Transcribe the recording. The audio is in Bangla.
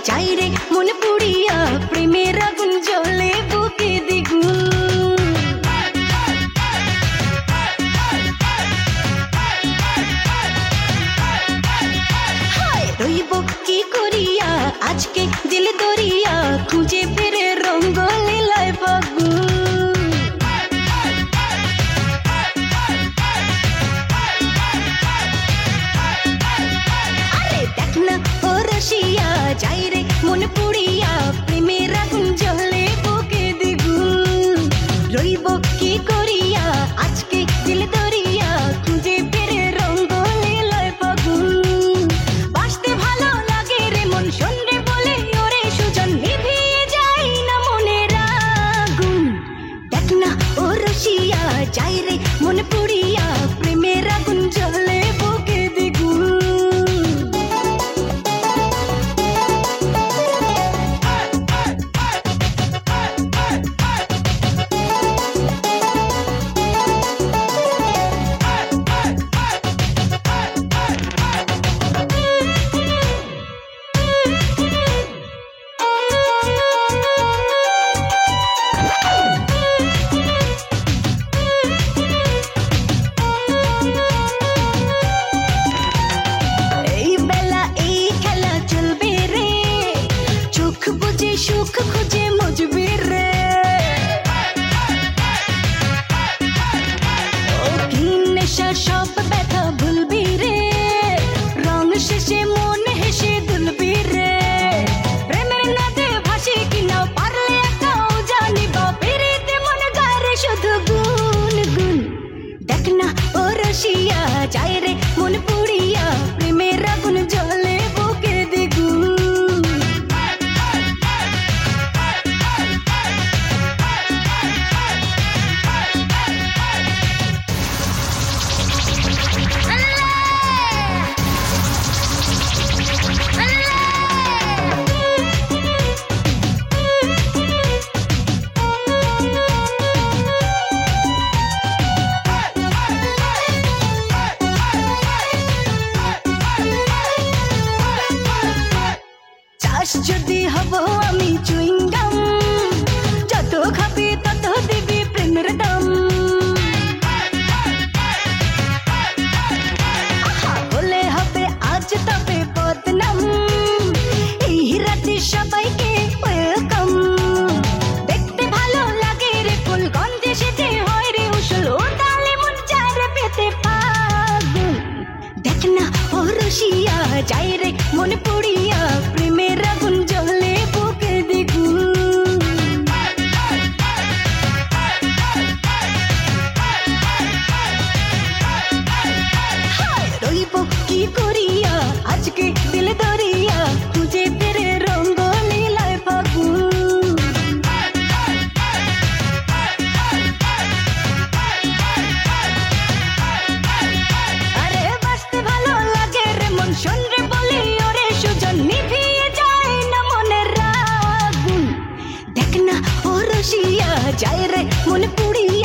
যাই রে মন পুড়িয়া প্রেমের আগুন জ্বলে বুকে দ্বিগুণ। রইব কি করিয়া আজকে দিল দরিয়া খুঁজে ফিরে রঙ্গ লীলায় ফাগুন। আরে দেখ না ও রসিয়া যাই রে মন পুড়িয়া প্রেমের আগুন জ্বলে বুকে দ্বিগুণ। রইব কি করিয়া আজকে দিল দরিয়া খুঁজে ফিরে রঙ্গ লীলায় ফাগুন। বাসতে ভালো লাগে রে মন শোন রে বলে ওরে সুজন নিভিয়ে যায় না মনের আগুন। দেখ না ও রসিয়া যাই রে মন পুড়িয়া প্রেমের আগুন জ্বলে বুকে দ্বিগুণ। সুখ খুঁজে মজবি রে ও কি নেশা সব ব্যথা ভুলবি রে রং শেষে মন হেসে দুলবি রে প্রেমের নদে ভাসি কিনা পারলে একাও জানিব পেরিতে মন গারে শুধু গুন গুন। দেখ না ও রসিয়া যাই রে মন পুড়িয়া প্রেমের আগুন জ্বলে বুকে দ্বিগুণ। যদি হব আমি চুইংগাম যত খাবি তত দিবি প্রেমের দাম। বলে হবে আজ তবে বদনাম এই রাতে সবাইকে ওয়েলকাম। দেখতে ভালো লাগে রে ফুল গন্ধে সেজে হয় রে উসুল ও তালে মন চায় রে পেতে পাগল। দেখ না ও রসিয়া যাই রে মন পুড়িয়া প্রেমের আগুন জ্বলে বুকে দ্বিগুণ। রইব কি করিয়া আজকে দিল দরিয়া খুঁজে ফিরে রঙ্গ লীলায় ফাগুন। আরে বাসতে ভালো লাগে রে মন শোন রে বলি ওরে সুজন নিভিয়ে যায় না মনের আগুন। দেখ না ও রসিয়া যাই রে মন পুড়িয়া